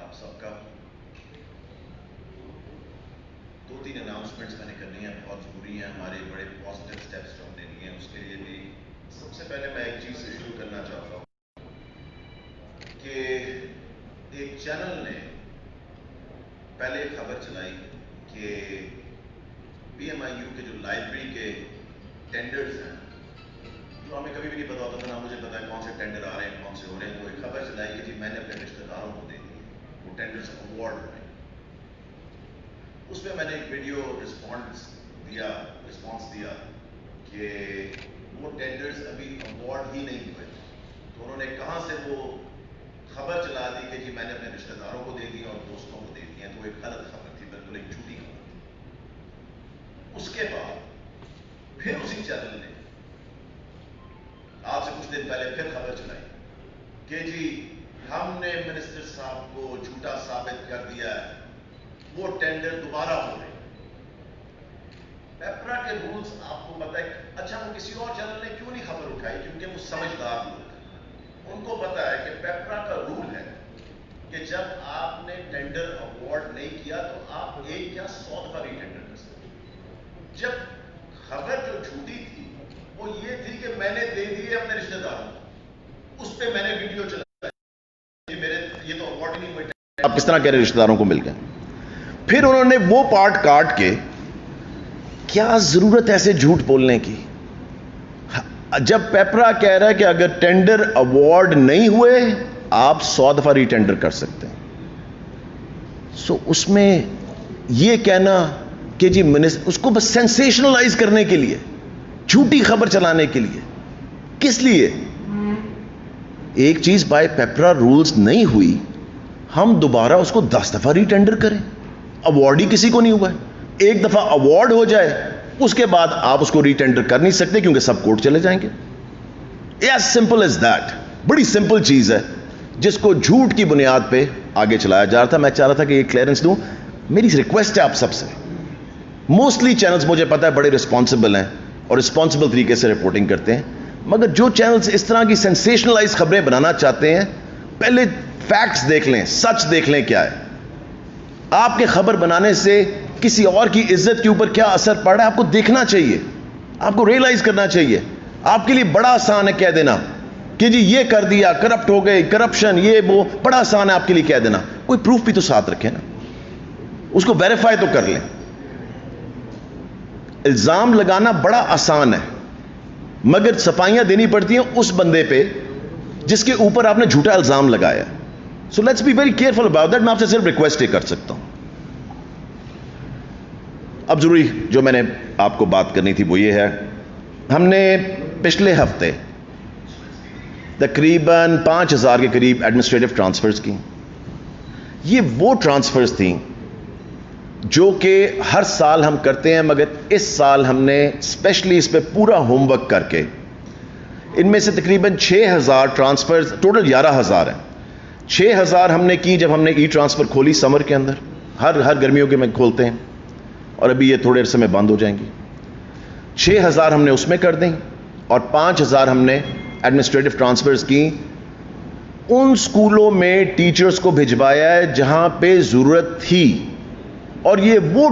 آپ سب کا دو تین اناؤنسمنٹس میں نے کرنی ہیں، بہت ضروری ہیں، ہمارے بڑے پازیٹیو سٹیپس جو ہم نے لیے ہیں اس کے لیے بھی سب سے پہلے میں ایک چیز سے شروع کرنا چاہتا ہوں کہ ایک چینل نے پہلے خبر چلائی کہ پی ایم آئی یو کے جو لائبریری کے ٹینڈرز ہیں، جو ہمیں کبھی بھی نہیں پتا ہوتا تھا، نہ مجھے پتا ہے کون سے ٹینڈر آ رہے ہیں کون سے ہو رہے ہیں، تو ایک خبر چلائی کہ جی میں نے اپنے رشتہ داروں کو دے دی وہ ٹینڈرز اوارڈ ہوئے۔ اس میں نے ایک ویڈیو رسپانس دیا کہ وہ ٹینڈرز ابھی اوارڈ ہی نہیں ہوئے، تو انہوں نے کہاں سے وہ خبر چلا دی کہ جی میں نے اپنے رشتہ داروں کو دے دی اور دوستوں کو دے دی ہیں، تو ایک غلط خبر تھی، بالکل ایک جھوٹی خبر تھی۔ اس کے بعد پھر اسی چینل نے آج سے کچھ دن پہلے پھر خبر چلائی کہ جی ہم نے منسٹر صاحب کو جھوٹا ثابت کر دیا ہے، وہ ٹینڈر دوبارہ ہو رہے ہیں۔ پیپرا کے رولز آپ کو پتا ہے، اچھا وہ کسی اور چینل نے کیوں نہیں خبر اٹھائی؟ کیونکہ وہ سمجھدار لوگ ہیں، ان کو پتا ہے کہ پیپرا کا رول ہے کہ جب آپ نے ٹینڈر اوارڈ نہیں کیا تو آپ ایک یا 100 دفعہ ری ٹینڈر کر سکتے ہیں۔ جب خبر جو جھوٹی تھی وہ یہ تھی کہ میں نے دے دیے اپنے رشتہ داروں کو، اس پہ میں نے ویڈیو چلائی، یہ تو اوارڈ نہیں ہوئے، آپ کس طرح کہہ رہے رشتہ داروں کو مل گئے؟ پھر انہوں نے وہ پارٹ کاٹ کے، کیا ضرورت ہے ایسے جھوٹ بولنے کی؟ جب پیپرا کہہ رہا ہے کہ اگر ٹینڈر اوارڈ نہیں ہوئے آپ 100 دفعہ ری ٹینڈر کر سکتے ہیں، سو اس میں یہ کہنا کہ جی اس کو بس سینسیشنلائز کرنے کے لیے، جھوٹی خبر چلانے کے لیے، کس لیے؟ ایک چیز بائی پیپرا رولز نہیں ہوئی، ہم دوبارہ اس کو 10 دفعہ ری ٹینڈر کریں؟ اوارڈ ہی کسی کو نہیں ہوا ہے، ایک دفعہ اوارڈ ہو جائے اس کے بعد آپ اس کو ری ٹینڈر کر نہیں سکتے کیونکہ سب کورٹ چلے جائیں گے۔ ایز سمپل ایز دیٹ، بڑی سمپل چیز ہے جس کو جھوٹ کی بنیاد پہ آگے چلایا جا رہا تھا۔ میں چاہ رہا تھا کہ یہ کلیئرنس دوں، میری ریکویسٹ ہے آپ سب سے، موسٹلی چینلز مجھے پتا ہے بڑے رسپانسبل ہیں اور رسپانسبل طریقے سے رپورٹنگ کرتے ہیں، مگر جو چینلز اس طرح کی سینسیشنلائز خبریں بنانا چاہتے ہیں پہلے فیکٹس دیکھ لیں، سچ دیکھ لیں کیا ہے۔ آپ کے خبر بنانے سے کسی اور کی عزت کے اوپر کیا اثر پڑ رہا ہے آپ کو دیکھنا چاہیے، آپ کو ریئلائز کرنا چاہیے۔ آپ کے لیے بڑا آسان ہے کہہ دینا کہ جی یہ کر دیا، کرپٹ ہو گئے، کرپشن، یہ وہ، بڑا آسان ہے آپ کے لیے کہہ دینا، کوئی پروف بھی تو ساتھ رکھے نا، اس کو ویریفائی تو کر لیں۔ الزام لگانا بڑا آسان ہے مگر صفائیاں دینی پڑتی ہیں اس بندے پہ جس کے اوپر آپ نے جھوٹا الزام لگایا۔ So let's be very careful about that. میں آپ سے صرف ریکویسٹ ہی کر سکتا ہوں۔ اب ضروری جو میں نے آپ کو بات کرنی تھی وہ یہ ہے، ہم نے پچھلے ہفتے تقریباً 5000 کے قریب ایڈمنسٹریٹو ٹرانسفرز کی۔ یہ وہ ٹرانسفرز تھیں جو کہ ہر سال ہم کرتے ہیں، مگر اس سال ہم نے اسپیشلی اس پہ پورا ہوم ورک کر کے ان میں سے تقریباً 6000 ٹرانسفرز، ٹوٹل 11000 ہیں، 6000 ہم نے کی جب ہم نے ای ٹرانسفر کھولی سمر کے اندر، ہر گرمیوں کے میں کھولتے ہیں اور ابھی یہ تھوڑے عرصے میں بند ہو جائیں گی۔ 6000 ہم نے اس میں کر دیں اور 5000 ہم نے ایڈمنسٹریٹو ٹرانسفرز کی۔ ان سکولوں میں ٹیچرز کو بھجوایا ہے جہاں پہ ضرورت تھی، اور یہ وہ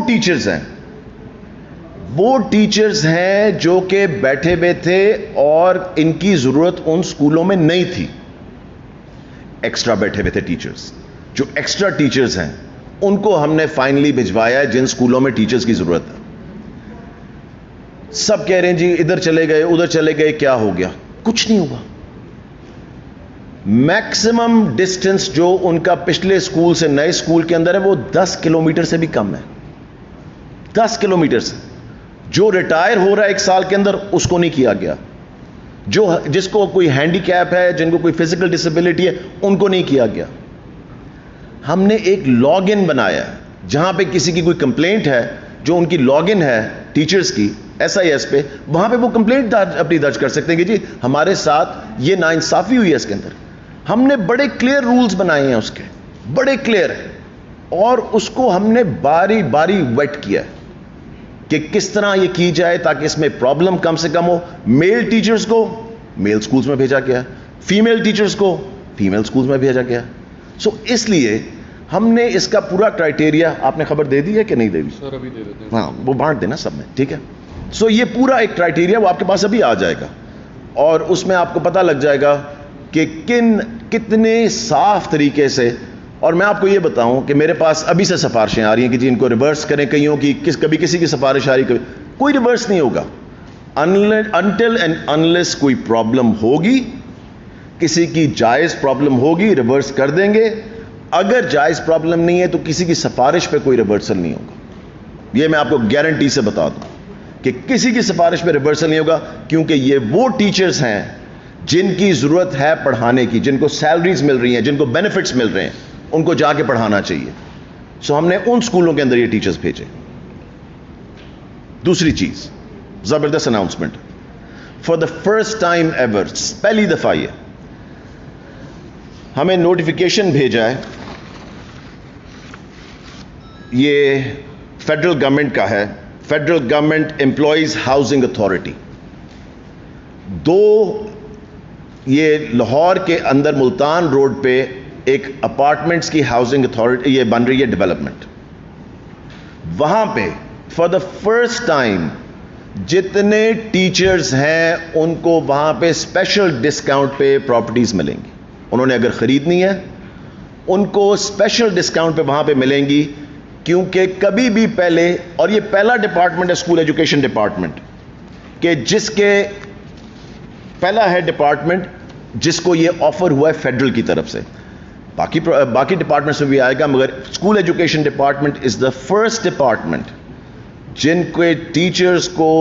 ٹیچرز ہیں جو کہ بیٹھے ہوئے تھے اور ان کی ضرورت ان سکولوں میں نہیں تھی۔ ایکسٹرا بیٹھے ہوئے تھے ٹیچرز، جو ایکسٹرا ٹیچرز ہیں ان کو ہم نے فائنلی بھجوایا ہے جن سکولوں میں ٹیچرز کی ضرورت ہے۔ سب کہہ رہے ہیں جی ادھر چلے گئے ادھر چلے گئے، کیا ہو گیا؟ کچھ نہیں ہوا۔ میکسیمم ڈسٹنس جو ان کا پچھلے سکول سے نئے سکول کے اندر ہے وہ 10 کلومیٹر سے بھی کم ہے، 10 کلومیٹر سے۔ جو ریٹائر ہو رہا ہے ایک سال کے اندر اس کو نہیں کیا گیا، جس کو کوئی ہینڈی کیپ ہے، جن کو کوئی فزیکل ڈسیبلٹی ہے ان کو نہیں کیا گیا۔ ہم نے ایک لاگ ان بنایا جہاں پہ کسی کی کوئی کمپلینٹ ہے، جو ان کی لاگ ان ہے ٹیچرز کی SIS پہ، وہاں پہ وہ کمپلینٹ اپنی درج کر سکتے ہیں کہ جی ہمارے ساتھ یہ ناانصافی ہوئی ہے۔ اس کے اندر ہم نے بڑے کلیئر رولز بنائے ہیں، اس کے بڑے کلیئر ہیں، اور اس کو ہم نے باری باری ویٹ کیا ہے کہ کس طرح یہ کی جائے تاکہ اس میں پرابلم کم سے کم ہو۔ میل ٹیچرز کو میل سکولز میں بھیجا گیا، فیمیل ٹیچرز کو فیمیل سکولز میں بھیجا گیا۔ سو اس لیے ہم نے اس کا پورا کرائٹیریا آپ نے خبر دے دی ہے کہ نہیں دے دی؟ سر ابھی دے دیتے ہیں. ہاں وہ بانٹ دینا سب میں, ٹھیک ہے. سو یہ پورا ایک کرائٹیریا وہ آپ کے پاس ابھی آ جائے گا, اور اس میں آپ کو پتہ لگ جائے گا کہ کتنے صاف طریقے سے. اور میں آپ کو یہ بتاؤں کہ میرے پاس ابھی سے سفارشیں آ رہی ہیں کہ جی ان کو ریورس کریں, کئیوں کی کبھی کسی کی سفارش آ رہی, کوئی ریورس نہیں ہوگا انٹل اینڈ انلیس کوئی پرابلم ہوگی, کسی کی جائز پرابلم ہوگی ریورس کر دیں گے. اگر جائز پرابلم نہیں ہے تو کسی کی سفارش پہ کوئی ریورسل نہیں ہوگا. یہ میں آپ کو گارنٹی سے بتا دوں کہ کسی کی سفارش پہ ریورسل نہیں ہوگا, کیونکہ یہ وہ ٹیچرز ہیں جن کی ضرورت ہے پڑھانے کی, جن کو سیلریز مل رہی ہیں, جن کو بینیفٹس مل رہے ہیں, ان کو جا کے پڑھانا چاہیے. سو ہم نے ان سکولوں کے اندر یہ ٹیچرز بھیجے. دوسری چیز, زبردست announcement, for the first time ever, پہلی دفعہ ہمیں نوٹیفیکیشن بھیجا ہے, یہ فیڈرل گورنمنٹ کا ہے, federal government employees housing authority. یہ لاہور کے اندر ملتان روڈ پہ ایک اپارٹمنٹس کی ہاؤسنگ اتھارٹی یہ بن رہی ہے, ڈیولپمنٹ. وہاں پہ فار دا فرسٹ ٹائم جتنے ٹیچرز ہیں ان کو وہاں پہ اسپیشل ڈسکاؤنٹ پہ پراپرٹیز ملیں گی. انہوں نے اگر خریدنی ہے ان کو اسپیشل ڈسکاؤنٹ پہ وہاں پہ ملیں گی, کیونکہ کبھی بھی پہلے, اور یہ پہلا ڈپارٹمنٹ ہے اسکول ایجوکیشن ڈپارٹمنٹ کہ جس کے پہلا ہے ڈپارٹمنٹ جس کو یہ آفر ہوا ہے فیڈرل کی طرف سے. باقی ڈپارٹمنٹس میں بھی آئے گا, مگر school education department is the first department جن کے ٹیچرز کو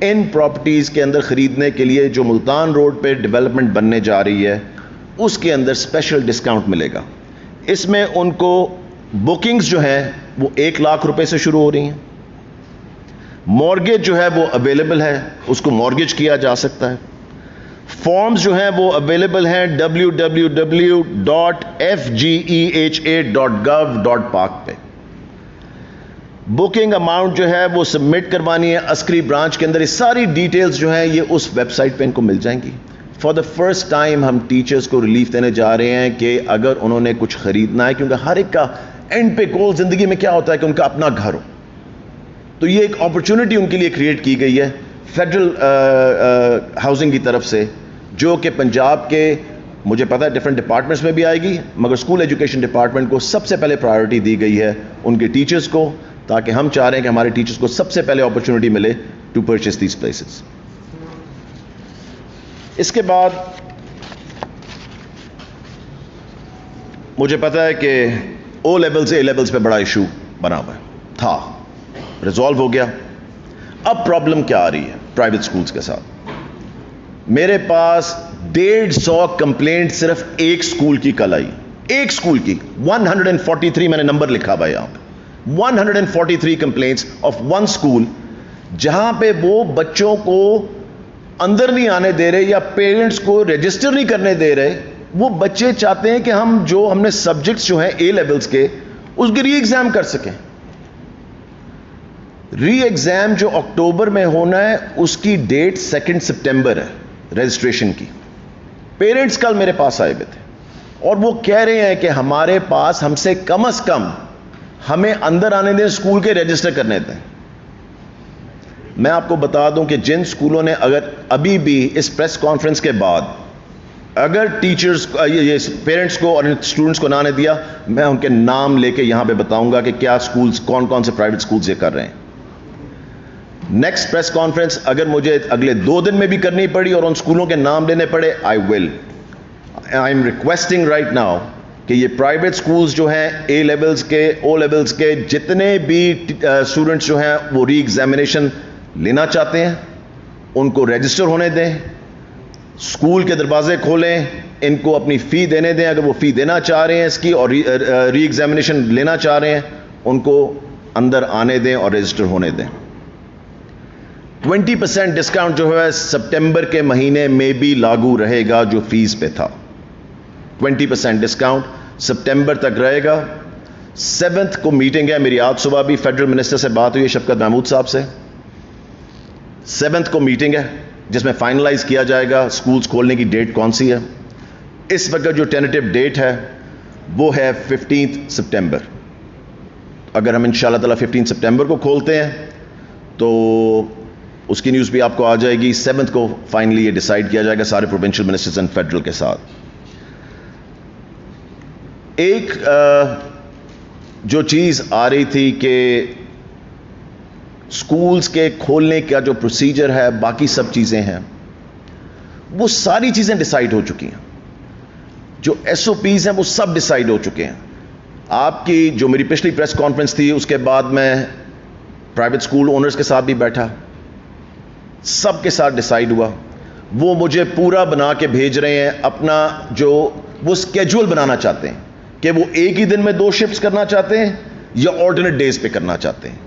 ان پراپرٹیز کے اندر خریدنے کے لیے جو ملتان روڈ پہ ڈیولپمنٹ بننے جا رہی ہے اس کے اندر اسپیشل ڈسکاؤنٹ ملے گا. اس میں ان کو بکنگز جو ہیں وہ 1 لاکھ روپے سے شروع ہو رہی ہیں. مورگیج جو ہے وہ اویلیبل ہے, اس کو مورگیج کیا جا سکتا ہے. فارمز جو ہیں وہ اویلیبل ہیں www.fgeha.gov.pak پہ. بکنگ اماؤنٹ جو ہے وہ سبمٹ کروانی ہے عسکری برانچ کے اندر. یہ ساری ڈیٹیلز جو ہیں یہ اس ویب سائٹ پہ ان کو مل جائیں گی. فار دا فرسٹ ٹائم ہم ٹیچرز کو ریلیف دینے جا رہے ہیں کہ اگر انہوں نے کچھ خریدنا ہے, کیونکہ ہر ایک کا اینڈ پہ گول زندگی میں کیا ہوتا ہے کہ ان کا اپنا گھر ہو, تو یہ ایک اپرچونٹی ان کے لیے کریٹ کی گئی ہے فیڈرل ہاؤسنگ کی طرف سے, جو کہ پنجاب کے مجھے پتا ہے ڈفرینٹ ڈپارٹمنٹس میں بھی آئے گی, مگر اسکول ایجوکیشن ڈپارٹمنٹ کو سب سے پہلے پرائیورٹی دی گئی ہے ان کے ٹیچرز کو, تاکہ ہم چاہ رہے ہیں کہ ہمارے ٹیچرز کو سب سے پہلے اپرچونٹی ملے ٹو پرچیز دیز پلیسز. اس کے بعد مجھے پتا ہے کہ او لیولز اے لیولز پہ بڑا ایشو بنا ہوا تھا, ریزالو ہو گیا. اب پرابلم کیا آ رہی ہے پرائیویٹ سکولز کے ساتھ؟ میرے پاس 150 کمپلینٹ صرف ایک سکول کی کل آئی, ایک سکول کی. 143 میں نے نمبر لکھا ہوا یہاں پہ, 143 کمپلینٹس آف ون سکول, جہاں پہ وہ بچوں کو اندر نہیں آنے دے رہے یا پیرنٹس کو رجسٹر نہیں کرنے دے رہے. وہ بچے چاہتے ہیں کہ ہم نے سبجیکٹس جو ہیں اے لیولز کے اس کی ری ایگزام کر سکیں. ری ایگزام جو اکتوبر میں ہونا ہے اس کی ڈیٹ 2 سپٹمبر ہے رجسٹریشن کی. پیرنٹس کل میرے پاس آئے ہوئے تھے اور وہ کہہ رہے ہیں کہ ہمارے پاس ہم سے کم از کم ہمیں اندر آنے دیں, اسکول کے رجسٹر کرنے دیں. میں آپ کو بتا دوں کہ جن سکولوں نے اگر ابھی بھی اس پریس کانفرنس کے بعد اگر ٹیچرز یہ پیرنٹس کو اور اسٹوڈنٹس کو نہ نے دیا, میں ان کے نام لے کے یہاں پہ بتاؤں گا کہ کیا سکولز, کون کون سے پرائیویٹ سکولز یہ کر رہے ہیں. نیکسٹ پریس کانفرنس اگر مجھے اگلے 2 دن میں بھی کرنی پڑی اور ان سکولوں کے نام لینے پڑے, I am requesting right now کہ یہ پرائیویٹ سکولز جو ہیں اے لیولز کے, او لیولز کے, جتنے بھی اسٹوڈنٹس جو ہیں وہ ری ایگزامینیشن لینا چاہتے ہیں ان کو رجسٹر ہونے دیں, اسکول کے دروازے کھولیں, ان کو اپنی فی دینے دیں. اگر وہ فی دینا چاہ رہے ہیں اس کی اور ری ایگزامینیشن لینا چاہ رہے ہیں ان کو اندر آنے دیں اور رجسٹر ہونے دیں. 20% ڈسکاؤنٹ جو ہے سپٹمبر کے مہینے میں بھی لاگو رہے گا جو فیس پہ تھا. 20% ڈسکاؤنٹ سپٹمبر تک رہے گا. 7 کو میٹنگ ہے میری, آج صبح بھی فیڈرل منسٹر سے بات ہوئی ہے شفقت محمود صاحب سے. 7 کو میٹنگ ہے جس میں فائنلائز کیا جائے گا سکولز کھولنے کی ڈیٹ کون سی ہے. اس وقت جو ٹینیٹیو ڈیٹ ہے وہ ہے 15 سپٹمبر. اگر ہم انشاءاللہ تعالیٰ 15 سپٹمبر کو کھولتے ہیں تو اس کی نیوز بھی آپ کو آ جائے گی. 7 کو فائنلی یہ ڈیسائیڈ کیا جائے گا سارے پروونشل منسٹرز اینڈ فیڈرل کے ساتھ. ایک جو چیز آ رہی تھی کہ سکولز کے کھولنے کا جو پروسیجر ہے، باقی سب چیزیں ہیں، وہ ساری چیزیں ڈیسائیڈ ہو چکی ہیں. جو ایس او پیز ہیں وہ سب ڈیسائیڈ ہو چکے ہیں. آپ کی جو میری پچھلی پریس کانفرنس تھی اس کے بعد میں پرائیویٹ سکول اونرز کے ساتھ بھی بیٹھا، سب کے ساتھ ڈیسائیڈ ہوا. وہ مجھے پورا بنا کے بھیج رہے ہیں اپنا جو وہ اسکیجول بنانا چاہتے ہیں کہ وہ ایک ہی دن میں 2 شفٹس کرنا چاہتے ہیں یا آلٹرنیٹ ڈیز پہ کرنا چاہتے ہیں.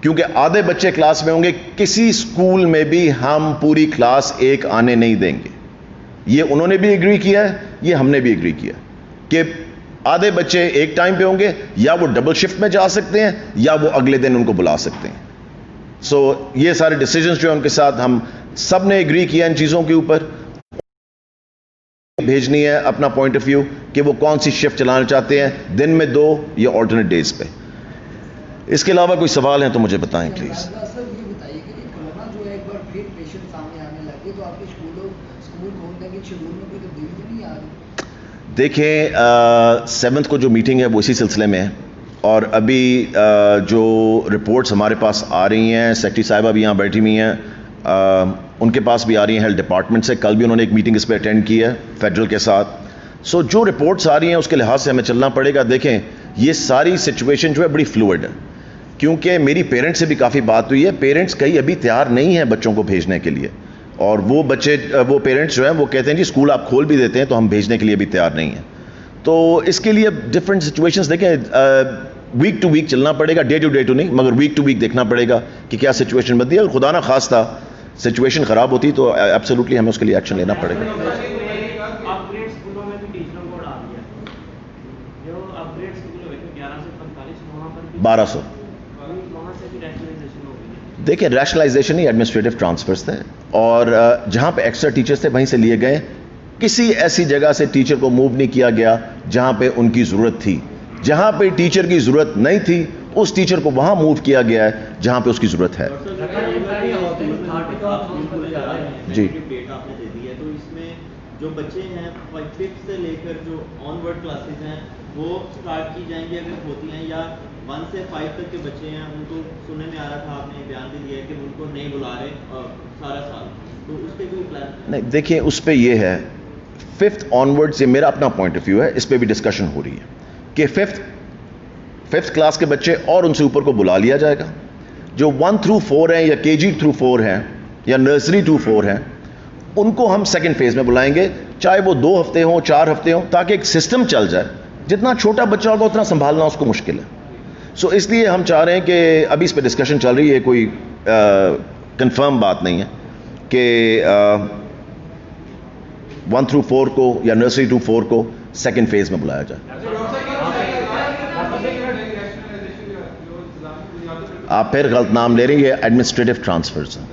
کیونکہ آدھے بچے کلاس میں ہوں گے. کسی اسکول میں بھی ہم پوری کلاس ایک آنے نہیں دیں گے. یہ انہوں نے بھی ایگری کیا ہے، یہ ہم نے بھی ایگری کیا کہ آدھے بچے ایک ٹائم پہ ہوں گے، یا وہ ڈبل شفٹ میں جا سکتے ہیں یا وہ اگلے دن ان کو بلا سکتے ہیں. سو یہ سارے ڈیسیجنز جو ہیں ان کے ساتھ ہم سب نے ایگری کیا ان چیزوں کے اوپر. بھیجنی ہے اپنا پوائنٹ آف ویو کہ وہ کون سی شفٹ چلانا چاہتے ہیں، دن میں 2 یا آلٹرنیٹ ڈیز پہ. اس کے علاوہ کوئی سوال ہیں تو مجھے بتائیں پلیز. سر یہ بتائیے کہ کورونا جو ہے ایک بار پھر پیشنٹ سامنے آنے لگے تو آپ کے اسکول کھولنے کے شیڈول میں کوئی تبدیلی تو نہیں آ رہی؟ دیکھیں 7 کو جو میٹنگ ہے وہ اسی سلسلے میں ہے، اور ابھی جو رپورٹس ہمارے پاس آ رہی ہیں، سیکرٹری صاحبہ بھی یہاں بیٹھی ہوئی ہیں، ان کے پاس بھی آ رہی ہیں ہیلتھ ڈپارٹمنٹ سے. کل بھی انہوں نے ایک میٹنگ اس پہ اٹینڈ کی ہے فیڈرل کے ساتھ. سو جو رپورٹس آ رہی ہیں اس کے لحاظ سے ہمیں چلنا پڑے گا. دیکھیں یہ ساری سچویشن جو ہے بڑی فلوئڈ ہے، کیونکہ میری پیرنٹس سے بھی کافی بات ہوئی ہے. پیرنٹس کئی ابھی تیار نہیں ہیں بچوں کو بھیجنے کے لیے، اور وہ پیرنٹس جو ہیں وہ کہتے ہیں جی اسکول آپ کھول بھی دیتے ہیں تو ہم بھیجنے کے لیے بھی تیار نہیں ہیں. تو اس کے لیے ڈفرینٹ سچویشنز دیکھیں، ویک ٹو ویک چلنا پڑے گا، ڈے ٹو نہیں مگر ویک ٹو ویک دیکھنا پڑے گا کہ کیا سچویشن بنتی ہے. اور خدا نہ خواستہ سچویشن خراب ہوتی تو ایبسولوٹلی ہمیں اس کے لیے ایکشن لینا پڑے گا. 1200 دیکھیں ریشنلائزیشن نہیں، ایڈمنسٹریٹو ٹرانسفرز تھے، اور جہاں پہ ایکسٹرا ٹیچرز تھے وہیں سے لیے گئے. کسی ایسی جگہ سے ٹیچر کو موو نہیں کیا گیا جہاں پہ ان کی ضرورت تھی. جہاں پہ ٹیچر کی ضرورت نہیں تھی اس ٹیچر کو وہاں موو کیا گیا ہے جہاں پہ اس کی ضرورت ہے. جی جو بچے ہیں 5th سے لے کر جو آن ورڈ کلاسز ہیں وہ سٹارٹ کی جائیں گی اگر ہوتی ہیں، یا 1 سے 5 تک کے بچے ہیں ان کو سننے میں آ رہا تھا، آپ نے بیان بھی دیا ہے کہ ان کو نہیں بلا رہے سارا سال، تو اس پہ کوئی پلان نہیں. دیکھیں اس پہ یہ ہے 5th آنورڈ، یہ میرا اپنا پوائنٹ آف ویو ہے، اس پہ بھی ڈسکشن ہو رہی ہے کہ 5th کلاس کے بچے اور ان سے اوپر کو بلا لیا جائے گا. جو 1 through 4 ہیں یا KG through 4 ہیں یا نرسری to 4 ہیں ان کو ہم سیکنڈ فیز میں بلائیں گے، چاہے وہ 2 ہفتے ہوں 4 ہفتے ہوں، تاکہ ایک سسٹم چل جائے. جتنا چھوٹا بچہ ہوگا اتنا سنبھالنا اس کو مشکل ہے. سو اس لیے ہم چاہ رہے ہیں کہ ابھی اس پہ ڈسکشن چل رہی ہے، کوئی کنفرم بات نہیں ہے کہ 1 through 4 کو یا نرسری to 4 کو سیکنڈ فیز میں بلایا جائے. آپ پھر غلط نام لے رہے ہیں، یہ ایڈمنسٹریٹو ٹرانسفرز ہیں.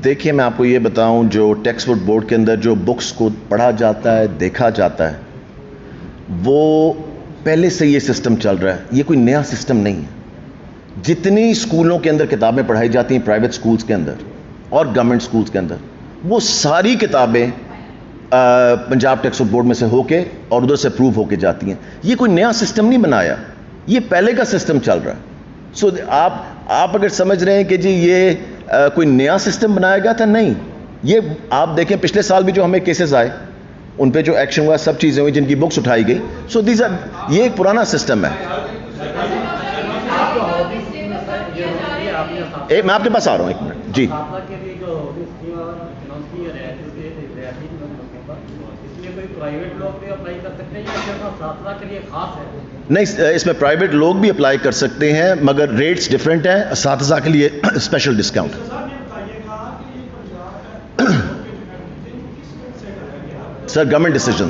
دیکھیے میں آپ کو یہ بتاؤں، جو ٹیکسٹ بک بورڈ کے اندر جو بکس کو پڑھا جاتا ہے، دیکھا جاتا ہے، وہ پہلے سے یہ سسٹم چل رہا ہے، یہ کوئی نیا سسٹم نہیں ہے. جتنی اسکولوں کے اندر کتابیں پڑھائی جاتی ہیں، پرائیویٹ اسکولز کے اندر اور گورنمنٹ اسکولز کے اندر، وہ ساری کتابیں پنجاب ٹیکسٹ بک بورڈ میں سے ہو کے اور ادھر سے اپروو ہو کے جاتی ہیں. یہ کوئی نیا سسٹم نہیں بنایا، یہ پہلے کا سسٹم چل رہا ہے. سو آپ اگر سمجھ رہے ہیں کہ جی یہ کوئی نیا سسٹم بنایا گیا تھا، نہیں. یہ آپ دیکھیں پچھلے سال بھی جو ہمیں کیسز آئے ان پہ جو ایکشن ہوا، سب چیزیں ہوئی جن کی بکس اٹھائی گئی. سو یہ ایک پرانا سسٹم ہے. میں آپ کے پاس آ رہا ہوں، 1 منٹ. جی نہیں، اس میں پرائیویٹ لوگ بھی اپلائی کر سکتے ہیں مگر ریٹس ڈفرینٹ ہیں. اساتذہ کے لیے special discount. Sir, government decision.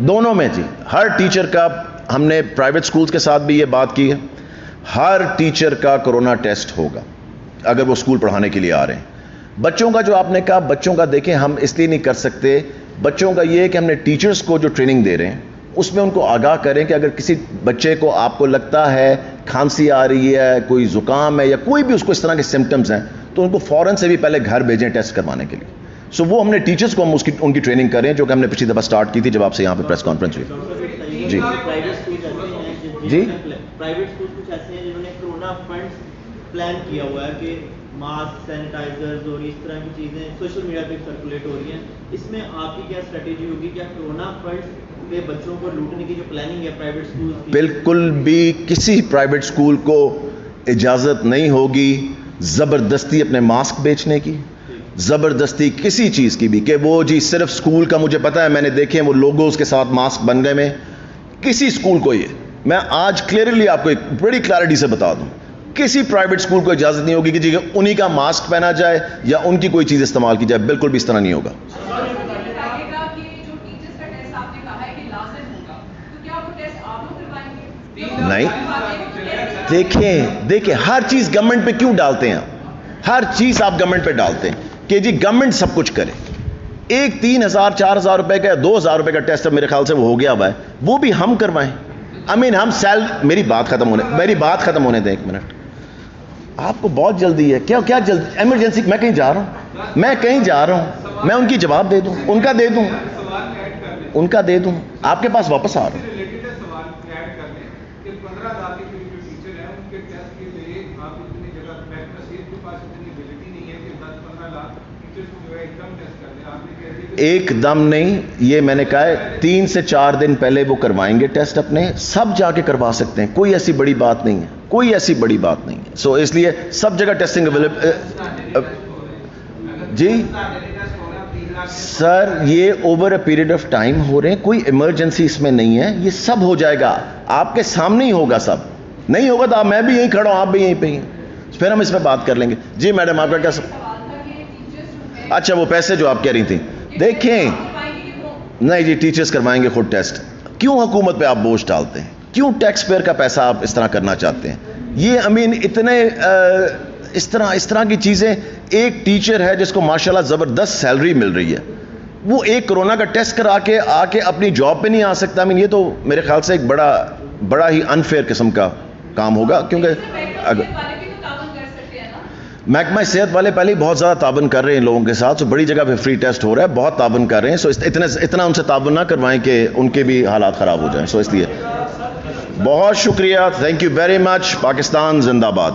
دونوں میں جی. ہر ٹیچر کا ہم نے پرائیویٹ سکولز کے ساتھ بھی یہ بات کی ہے, ہر ٹیچر کا کورونا ٹیسٹ ہوگا اگر وہ اسکول پڑھانے کے لیے آ رہے ہیں. بچوں کا جو آپ نے کہا, بچوں کا دیکھیں ہم اس لیے نہیں کر سکتے. بچوں کا یہ ہے کہ ہم نے ٹیچرز کو جو ٹریننگ دے رہے ہیں اس میں ان کو آگاہ کریں کہ اگر کسی بچے کو آپ کو لگتا ہے کھانسی آ رہی ہے, کوئی زکام ہے یا کوئی بھی اس کو اس طرح کے سمٹمز ہیں, تو ان کو فوراً سے بھی پہلے گھر بھیجیں ٹیسٹ کروانے کے لیے. سو وہ ہم نے ٹیچرز کو ہم ان کی ٹریننگ کریں, جو کہ ہم نے پچھلی دفعہ سٹارٹ کی تھی جب آپ سے یہاں پہ پریس کانفرنس ہوئی. جی جی پرائیویٹ اسکول کچھ ایسے ہیں جنہوں نے کرونا فنڈز پلان کیا ہوا ہے کہ ماسک, سینیٹائزرز اور اس طرح کی چیزیں سوشل میڈیا پہ سرکولیٹ ہو رہی ہیں. اس میں آپ کی کیا اسٹریٹجی ہوگی؟ کیا کرونا فنڈز پہ بچوں کو لوٹنے کی جو پلاننگ ہے پرائیویٹ اسکول کی؟ بالکل بھی کسی پرائیویٹ اسکول کو اجازت نہیں ہوگی زبردستی اپنے ماسک بیچنے کی, زبردستی کسی چیز کی بھی, کہ وہ جی صرف اسکول کا مجھے پتا ہے, میں نے دیکھے وہ لوگوز کے ساتھ ماسک بن گئے. میں کسی اسکول کو میں آج کلیئرلی آپ کو ایک بڑی کلیئرٹی سے بتا دوں, کسی پرائیویٹ اسکول کو اجازت نہیں ہوگی کہ جی انہی کا ماسک پہنا جائے یا ان کی کوئی چیز استعمال کی جائے. بالکل بھی اس طرح نہیں ہوگا. نہیں, دیکھیں ہر چیز گورنمنٹ پہ کیوں ڈالتے ہیں؟ ہر چیز آپ گورنمنٹ پہ ڈالتے ہیں کہ جی گورنمنٹ سب کچھ کرے. ایک 3,000 4,000 روپے کا 2,000 روپے کا ٹیسٹ میرے خیال سے وہ ہو گیا ہوا ہے, وہ بھی ہم کروائیں. ہم میری بات ختم ہونے دیں. ایک منٹ, آپ کو بہت جلدی ہے کیا جلدی؟ ایمرجنسی, میں کہیں جا رہا ہوں, میں ان کی جواب دے دوں, ان کا دے دوں, آپ کے پاس واپس آ رہا ہوں. ایک دم نہیں, یہ میں نے کہا ہے 3 سے 4 دن پہلے وہ کروائیں گے ٹیسٹ اپنے, سب جا کے کروا سکتے ہیں, کوئی ایسی بڑی بات نہیں ہے, سو اس لیے سب جگہ ٹیسٹنگ اویلیبل. جی سر, یہ over a period of time ہو رہے ہیں, کوئی ایمرجنسی اس میں نہیں ہے, یہ سب ہو جائے گا آپ کے سامنے ہی ہوگا. سب نہیں ہوگا تو میں بھی یہیں کھڑا ہوں, آپ بھی یہیں پہ ہی, پھر ہم اس پہ بات کر لیں گے. جی میڈم, آپ کا کیا سب؟ اچھا, وہ پیسے جو آپ کہہ رہی تھیں, دیکھیں نہیں جی, ٹیچرز کروائیں گے خود ٹیسٹ. کیوں حکومت پہ آپ بوجھ ڈالتے ہیں؟ کیوں ٹیکس پیئر کا پیسہ آپ اس طرح کرنا چاہتے ہیں؟ یہ اتنے اس طرح کی چیزیں. ایک ٹیچر ہے جس کو ماشاءاللہ زبردست سیلری مل رہی ہے, وہ ایک کرونا کا ٹیسٹ کرا کے آ کے اپنی جاب پہ نہیں آ سکتا. یہ تو میرے خیال سے ایک بڑا ہی انفیئر قسم کا کام ہوگا, کیونکہ محکمہ صحت والے پہلے بہت زیادہ تعاون کر رہے ہیں لوگوں کے ساتھ, بڑی جگہ پہ فری ٹیسٹ ہو رہا ہے, بہت تعاون کر رہے ہیں. سو اتنا ان سے تعاون نہ کروائیں کہ ان کے بھی حالات خراب ہو جائیں. سو اس لیے بہت شکریہ, thank you very much. Pakistan زندہ باد.